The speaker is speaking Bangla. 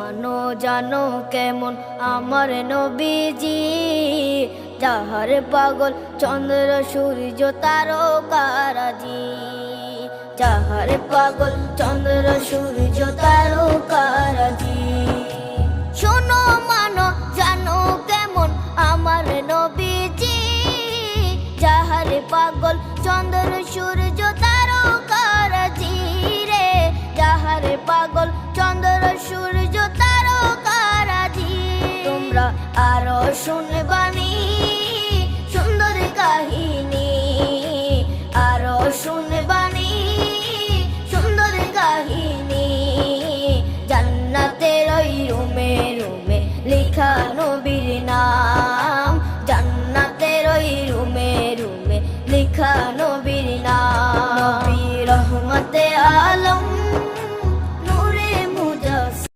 মানো জানো কেমন আমার নবীজি, যাহার পাগল চন্দ্র সূর্য তারকারাজি, যাহার পাগল চন্দ্র সূর্য তারকারাজি। শোনো মানো জানো কেমন আমার নবীজি, যাহার পাগল চন্দ্র সূর্য তারকারাজি রে, যাহার পাগল চন্দ্র সূর্য তারকারাজি। তোমরা আরো শুনবানি